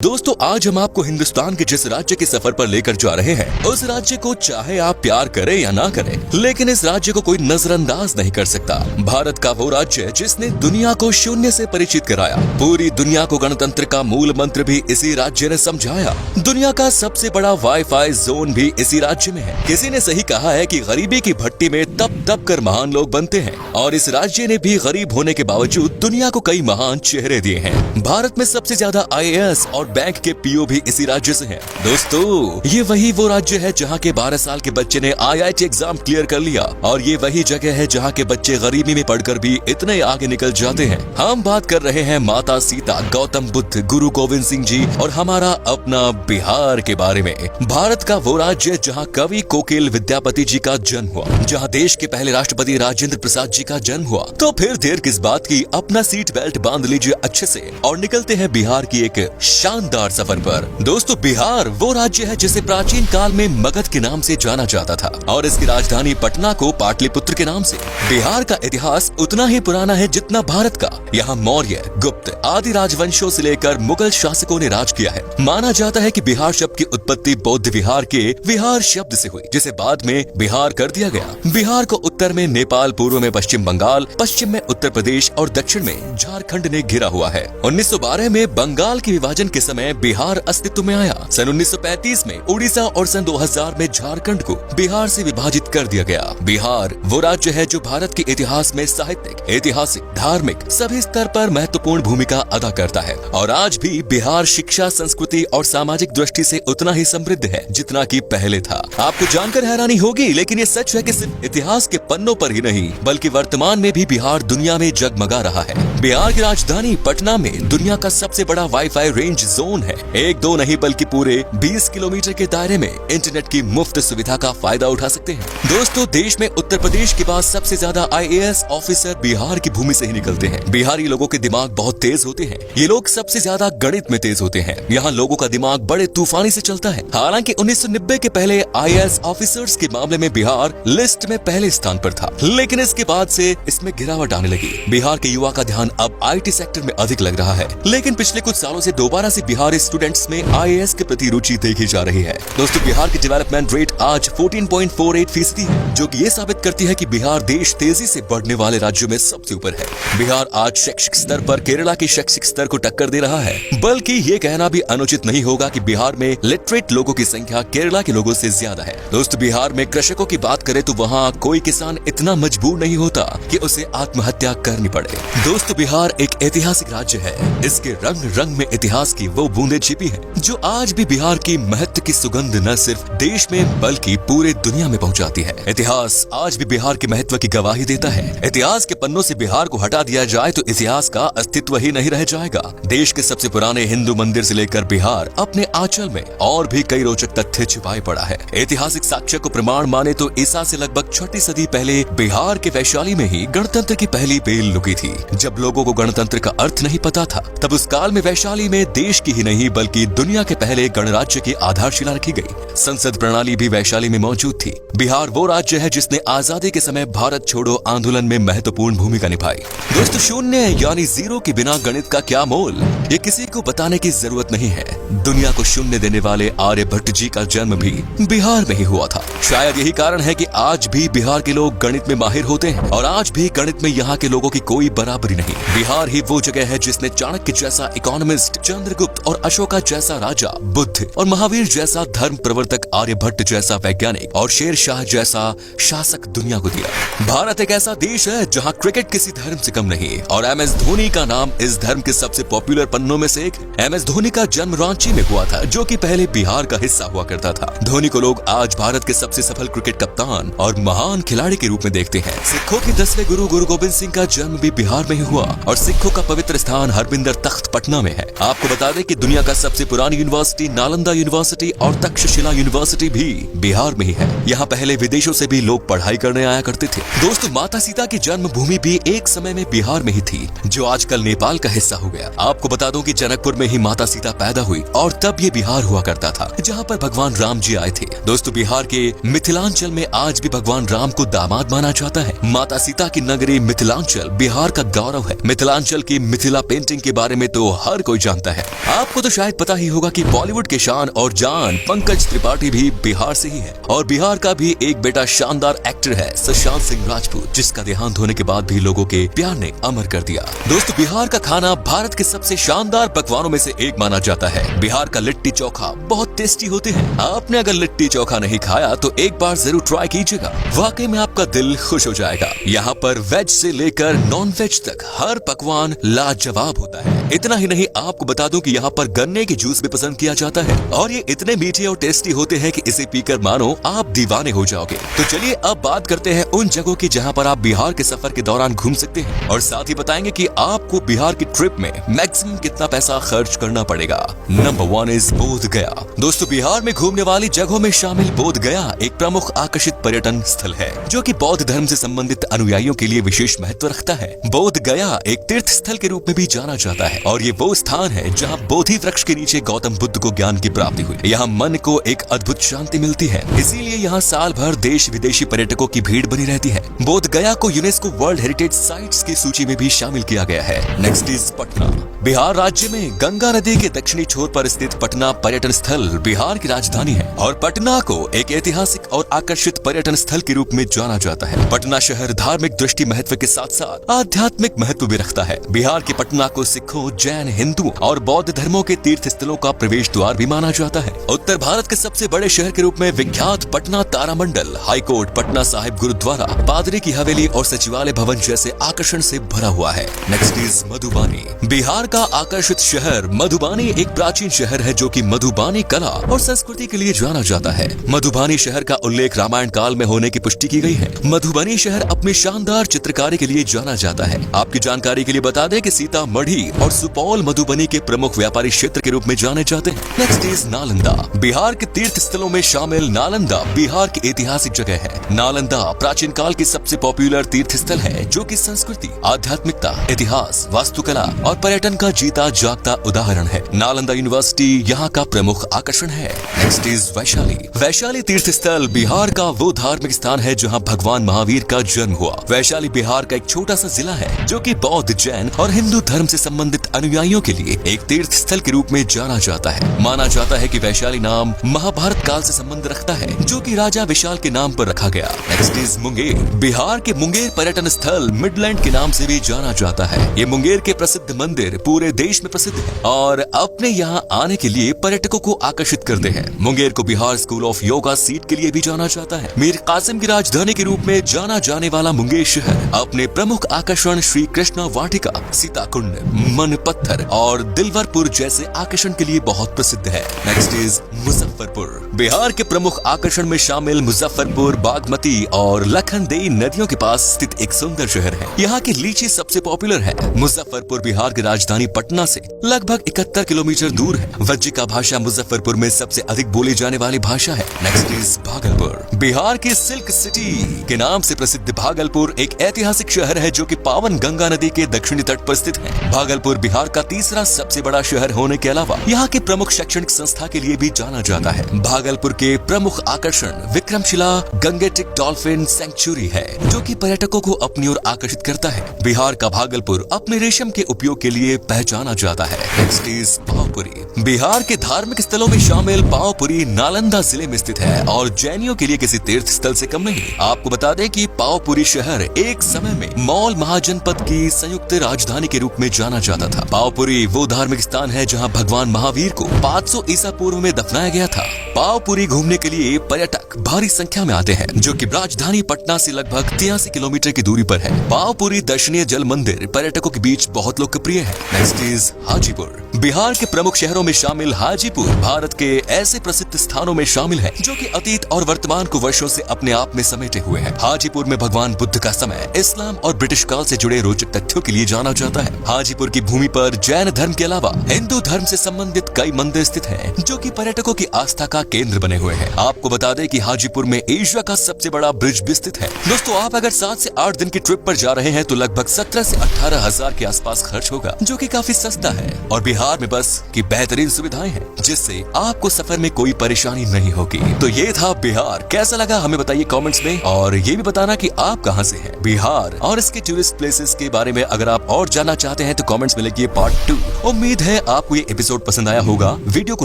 दोस्तों आज हम आपको हिंदुस्तान के जिस राज्य के सफर पर लेकर जा रहे हैं उस राज्य को चाहे आप प्यार करें या ना करें, लेकिन इस राज्य को कोई नजरअंदाज नहीं कर सकता। भारत का वो राज्य जिसने दुनिया को शून्य से परिचित कराया, पूरी दुनिया को गणतंत्र का मूल मंत्र भी इसी राज्य ने समझाया। दुनिया का सबसे बड़ा वाईफाई जोन भी इसी राज्य में है। किसी ने सही कहा है कि गरीबी की भट्टी में तप तप कर महान लोग बनते हैं, और इस राज्य ने भी गरीब होने के बावजूद दुनिया को कई महान चेहरे दिए हैं। भारत में सबसे ज्यादा IAS और बैंक के पीओ भी इसी राज्य से हैं। दोस्तों ये वही वो राज्य है जहाँ के 12 साल के बच्चे ने IIT एग्जाम क्लियर कर लिया, और ये वही जगह है जहाँ के बच्चे गरीबी में पढ़कर भी इतने आगे निकल जाते हैं। हम बात कर रहे हैं माता सीता, गौतम बुद्ध, गुरु गोविंद सिंह जी और हमारा अपना बिहार के बारे में। भारत का वो राज्य जहाँ कवि कोकिल विद्यापति जी का जन्म हुआ, जहाँ देश के पहले राष्ट्रपति राजेंद्र प्रसाद जी का जन्म हुआ। तो फिर देर किस बात की, अपना सीट बेल्ट बांध लीजिए अच्छे से और निकलते हैं बिहार की एक शानदार सफर पर। दोस्तों बिहार वो राज्य है जिसे प्राचीन काल में मगध के नाम से जाना जाता था, और इसकी राजधानी पटना को पाटलिपुत्र के नाम से। बिहार का इतिहास उतना ही पुराना है जितना भारत का। यहाँ मौर्य, गुप्त आदि राजवंशों से लेकर मुगल शासकों ने राज किया है। माना जाता है कि बिहार शब्द की उत्पत्ति बौद्ध विहार के विहार शब्द से हुई, जिसे बाद में बिहार कर दिया गया। बिहार को उत्तर में नेपाल, पूर्व में पश्चिम बंगाल, पश्चिम में उत्तर प्रदेश और दक्षिण में झारखंड ने घिरा हुआ है। 1912 में बंगाल के विभाजन के समय बिहार अस्तित्व में आया। सन 1935 में उड़ीसा और सन 2000 में झारखंड को बिहार से विभाजित कर दिया गया। बिहार वो राज्य है जो भारत के इतिहास में साहित्यिक, ऐतिहासिक, धार्मिक सभी स्तर पर महत्वपूर्ण भूमिका अदा करता है। और आज भी बिहार शिक्षा, संस्कृति और सामाजिक दृष्टि से उतना ही समृद्ध है जितना कि पहले था। आपको जानकर हैरानी होगी, लेकिन ये सच है कि सिर्फ इतिहास के पन्नों पर ही नहीं बल्कि वर्तमान में भी बिहार दुनिया में जगमगा रहा है। बिहार की राजधानी पटना में दुनिया का सबसे बड़ा वाईफाई रेंज जोन है। एक दो नहीं बल्कि पूरे 20 किलोमीटर के दायरे में इंटरनेट की मुफ्त सुविधा का फायदा उठा सकते हैं। दोस्तों देश में उत्तर प्रदेश के बाद सबसे ज्यादा IAS ऑफिसर बिहार की भूमि से ही निकलते हैं। बिहारी लोगों के दिमाग बहुत तेज होते हैं। ये लोग सबसे ज्यादा गणित में तेज होते हैं। यहाँ लोगों का दिमाग बड़े तूफानी से चलता है। हालांकि 1990 के पहले IAS ऑफिसर्स के मामले में बिहार लिस्ट में पहले स्थान पर था, लेकिन इसके बाद से इसमें गिरावट आने लगी। बिहार के युवा का ध्यान अब IT सेक्टर में अधिक लग रहा है, लेकिन पिछले कुछ सालों से दोबारा से बिहारी स्टूडेंट्स में IAS के प्रति रुचि देखी जा रही है। दोस्तों बिहार की डेवलपमेंट रेट आज 14.48% है, जो कि ये साबित करती है कि बिहार देश तेजी से बढ़ने वाले राज्यों में सबसे ऊपर है। बिहार आज शैक्षिक स्तर पर केरला के शैक्षिक स्तर को टक्कर दे रहा है, बल्कि ये कहना भी अनुचित नहीं होगा कि बिहार में लिटरेट लोगों की संख्या केरला के लोगों से ज्यादा है। दोस्तों बिहार में कृषकों की बात करें तो वहाँ कोई किसान इतना मजबूर नहीं होता कि उसे आत्महत्या करनी पड़े। दोस्तों बिहार एक ऐतिहासिक राज्य है। इसके रंग रंग में इतिहास की वो बूंदें छिपी हैं, जो आज भी बिहार की महत्व की सुगंध न सिर्फ देश में बल्कि पूरे दुनिया में पहुंचाती है। इतिहास आज भी बिहार के महत्व की गवाही देता है। इतिहास के पन्नों से बिहार को हटा दिया जाए तो इतिहास का अस्तित्व ही नहीं रह जाएगा। देश के सबसे पुराने हिंदू मंदिर से लेकर बिहार अपने आंचल में और भी कई रोचक तथ्य छिपाए पड़ा है। ऐतिहासिक साक्ष्य को प्रमाण माने तो ईसा से लगभग 6वीं सदी पहले बिहार के वैशाली में ही गणतंत्र की पहली बेल लुकी थी। जब लोगों को गणतंत्र का अर्थ नहीं पता था, तब उस काल में वैशाली में देश की ही नहीं बल्कि दुनिया के पहले गणराज्य की आधारशिला रखी गई। संसद प्रणाली भी वैशाली में मौजूद थी। बिहार वो राज्य है जिसने आजादी के समय भारत छोड़ो आंदोलन में महत्वपूर्ण भूमिका निभाई। दोस्तों शून्य यानी जीरो के बिना गणित का क्या मोल, ये किसी को बताने की जरूरत नहीं है। दुनिया को शून्य देने वाले आर्यभट्ट जी का जन्म भी बिहार में ही हुआ था। शायद यही कारण है कि आज भी बिहार के लोग गणित में माहिर होते हैं, और आज भी गणित में यहाँ के लोगों की कोई बराबरी नहीं। बिहार ही वो जगह है जिसने चाणक्य जैसा इकोनॉमिस्ट, चंद्रगुप्त और अशोका जैसा राजा, बुद्ध और महावीर जैसा धर्म प्रवर्तक, आर्यभट्ट जैसा वैज्ञानिक और शेर शाह जैसा शासक दुनिया को दिया। भारत एक ऐसा देश है जहाँ क्रिकेट किसी धर्म से कम नहीं, और MS धोनी का नाम इस धर्म के सबसे पॉपुलर पन्नों में से एक। MS धोनी का जन्म रांची में हुआ था, जो कि पहले बिहार का हिस्सा हुआ करता था। धोनी को लोग आज भारत के सबसे सफल क्रिकेट कप्तान और महान खिलाड़ी के रूप में देखते हैं। सिखों के 10वें गुरु गुरु गोविंद सिंह का जन्म भी बिहार में ही हुआ, और सिखों का पवित्र स्थान हरमिंदर तख्त पटना में है। आपको बता दें कि दुनिया का सबसे पुरानी यूनिवर्सिटी नालंदा यूनिवर्सिटी और तक्षशिला यूनिवर्सिटी भी बिहार में ही है। यहाँ पहले विदेशों से भी लोग पढ़ाई करने आया करते थे। दोस्तों माता सीता की जन्मभूमि भी एक समय में बिहार में ही थी, जो आजकल नेपाल का हिस्सा हो गया। आपको बता दूं कि जनकपुर में ही माता सीता पैदा हुई, और तब ये बिहार हुआ करता था जहाँ पर भगवान राम जी आए थे। दोस्तों बिहार के मिथिलांचल में आज भी भगवान राम को दामाद माना जाता है। माता सीता की नगरी मिथिलांचल बिहार का गौरव है। मिथिलांचल की मिथिला पेंटिंग के बारे में तो हर कोई जानता है। आपको तो शायद पता ही होगा कि बॉलीवुड के शान और जान पंकज त्रिपाठी भी बिहार से ही है और बिहार का भी एक बेटा शानदार एक्टर है सुशांत सिंह राजपूत, जिसका देहांत होने के बाद भी लोगों के प्यार ने अमर कर दिया। दोस्तों बिहार का खाना भारत के सबसे शानदार पकवानों में से एक माना जाता है। बिहार का लिट्टी चोखा बहुत टेस्टी होते हैं। आपने अगर लिट्टी चोखा नहीं खाया तो एक बार जरूर ट्राई कीजिएगा, वाकई में आपका दिल खुश हो जाएगा। यहाँ पर वेज से लेकर नॉन वेज तक हर पकवान लाजवाब होता है। इतना ही नहीं, आपको बता दूं कि यहाँ पर गन्ने की जूस भी पसंद किया जाता है और ये इतने मीठे और टेस्टी होते हैं कि इसे पीकर मानो आप दीवाने हो जाओगे। तो चलिए अब बात करते हैं उन जगहों की जहाँ पर आप बिहार के सफर के दौरान घूम सकते हैं और साथ ही बताएंगे कि आपको बिहार की ट्रिप में मैक्सिमम कितना पैसा खर्च करना पड़ेगा। नंबर 1 इज बोध गया। दोस्तों बिहार में घूमने वाली जगहों में शामिल बोध गया एक प्रमुख आकर्षित पर्यटन स्थल है जो कि बौद्ध धर्म से संबंधित अनुयायियों के लिए विशेष महत्व रखता है। बोध गया एक तीर्थ स्थल के रूप में भी जाना जाता है और ये वो स्थान है जहाँ बोधि वृक्ष के नीचे गौतम बुद्ध को ज्ञान की प्राप्ति हुई। यहाँ मन को एक अद्भुत शांति मिलती है, इसीलिए यहाँ साल भर देश विदेशी पर्यटकों की भीड़ बनी रहती है। बोध गया को यूनेस्को वर्ल्ड हेरिटेज साइट्स की सूची में भी शामिल किया गया है। Next is Patna. बिहार राज्य में गंगा नदी के दक्षिणी छोर पर स्थित पटना पर्यटन स्थल बिहार की राजधानी है और पटना को एक ऐतिहासिक और आकर्षित पर्यटन स्थल के रूप में जाना जाता है। पटना शहर धार्मिक दृष्टि महत्व के साथ साथ आध्यात्मिक महत्व भी रखता है। बिहार के पटना को सिखों, जैन, हिंदू और बौद्ध धर्मों के तीर्थ स्थलों का प्रवेश द्वार भी माना जाता है। उत्तर भारत के सबसे बड़े शहर के रूप में विख्यात पटना तारामंडल, हाईकोर्ट, पटना साहिब गुरुद्वारा, पादरी की हवेली और सचिवालय भवन जैसे आकर्षण से भरा हुआ है। Next is Madhubani. बिहार का आकर्षित शहर मधुबानी एक प्राचीन शहर है जो कि मधुबानी कला और संस्कृति के लिए जाना जाता है। मधुबानी शहर का उल्लेख रामायण काल में होने की पुष्टि की गई है। मधुबनी शहर अपनी शानदार चित्रकारी के लिए जाना जाता है। आपकी जानकारी के लिए बता दें कि सीतामढ़ी और सुपौल मधुबनी के प्रमुख व्यापारी क्षेत्र के रूप में जाने जाते हैं। Next is Nalanda. बिहार के तीर्थ स्थलों में शामिल नालंदा बिहार की ऐतिहासिक जगह है। नालंदा प्राचीन काल की सबसे पॉपुलर तीर्थ स्थल है जो कि संस्कृति, आध्यात्मिकता, इतिहास, वास्तुकला और पर्यटन का जीता जागता उदाहरण है। नालंदा यूनिवर्सिटी यहाँ का प्रमुख आकर्षण है। Next is Vaishali. वैशाली तीर्थ स्थल बिहार का वो धार्मिक स्थान है जहाँ भगवान महावीर का जन्म हुआ। वैशाली बिहार का एक छोटा सा जिला है जो कि बौद्ध, जैन और हिंदू धर्म से संबंधित अनुयायियों के लिए एक तीर्थ स्थल के रूप में जाना जाता है। माना जाता है कि वैशाली नाम महाभारत काल से संबंध रखता है जो कि राजा विशाल के नाम पर रखा गया। Next is Munger. बिहार के मुंगेर पर्यटन स्थल मिडलैंड के नाम से भी जाना जाता है। ये मुंगेर के प्रसिद्ध मंदिर पूरे देश में प्रसिद्ध है और अपने यहाँ आने के लिए पर्यटकों को आकर्षित करते हैं। मुंगेर को Bihar school of yoga seat के लिए भी जाना जाता है। मीर कासिम की राजधानी के रूप में जाना जाने वाला मुंगेर शहर अपने प्रमुख आकर्षण श्री कृष्णा वाटिका, सीताकुंड, मन पत्थर और दिलवरपुर जैसे आकर्षण के लिए बहुत प्रसिद्ध है। Next is Muzaffarpur. बिहार के प्रमुख आकर्षण में शामिल मुजफ्फरपुर बागमती और लखनदेई नदियों के पास स्थित एक सुंदर शहर है। यहाँ की लीची सबसे पॉपुलर है। मुजफ्फरपुर बिहार की राजधानी पटना से लगभग 71 किलोमीटर दूर है। वज्जिका भाषा मुजफ्फरपुर में सबसे अधिक बोली जाने वाली भाषा है। Next is Bhagalpur. बिहार की सिल्क सिटी के नाम से प्रसिद्ध भागलपुर एक ऐतिहासिक शहर है जो कि पावन गंगा नदी के दक्षिणी तट पर स्थित है। भागलपुर बिहार का तीसरा सबसे बड़ा शहर होने के अलावा यहाँ के प्रमुख शैक्षणिक संस्था के लिए भी जाना जाता है। भागलपुर के प्रमुख आकर्षण विक्रमशिला गंगेटिक डॉल्फिन सेंचुरी है जो कि पर्यटकों को अपनी ओर आकर्षित करता है। बिहार का भागलपुर अपने रेशम के उपयोग के लिए पहचाना जाता है। Next is Pawapuri. बिहार के धार्मिक स्थलों में शामिल पावपुरी नालंदा जिले में स्थित है और जैनियों के लिए किसी तीर्थ स्थल से कम नहीं। आपको बता दें कि पावपुरी शहर एक समय में मौल महाजनपद की संयुक्त राजधानी के रूप में जाना जाता था। पावपुरी वो धार्मिक स्थान है जहां भगवान महावीर को 500 ईसा पूर्व में दफनाया गया था। पावपुरी घूमने के लिए पर्यटक भारी संख्या में आते हैं जो कि राजधानी पटना से लगभग 83 किलोमीटर की दूरी पर है। पावपुरी दर्शनीय जल मंदिर पर्यटकों के बीच बहुत लोकप्रिय है। Next is Hajipur. बिहार के प्रमुख शहरों में शामिल हाजीपुर भारत के ऐसे प्रसिद्ध स्थानों में शामिल है जो कि अतीत और वर्तमान को वर्षों से अपने आप में समेटे हुए हैं। हाजीपुर में भगवान बुद्ध का समय, इस्लाम और ब्रिटिश काल से जुड़े रोचक तथ्यों के लिए जाना जाता है। हाजीपुर की भूमि पर जैन धर्म के अलावा हिंदू धर्म से संबंधित कई मंदिर स्थित हैं जो कि पर्यटकों की आस्था का केंद्र बने हुए हैं। आपको बता दें कि हाजीपुर में एशिया का सबसे बड़ा ब्रिज भी स्थित है। दोस्तों आप अगर 7 से 8 दिन की ट्रिप पर जा रहे हैं तो लगभग 17 से 18 हजार के आसपास खर्च होगा जो कि काफी सस्ता है और बिहार में बस की बेहतरीन सुविधाएं हैं, जिससे आपको सफर में कोई परेशानी नहीं होगी। तो ये था बिहार। कैसा लगा हमें बताइए कमेंट्स में, और ये भी बताना कि आप कहां से हैं। बिहार और इसके टूरिस्ट प्लेसेस के बारे में अगर आप और जानना चाहते हैं तो कमेंट्स में लिखिए पार्ट 2। उम्मीद है आपको ये एपिसोड पसंद आया होगा। वीडियो को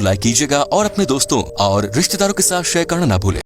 लाइक कीजिएगा और अपने दोस्तों और रिश्तेदारों के साथ शेयर करना ना भूलें।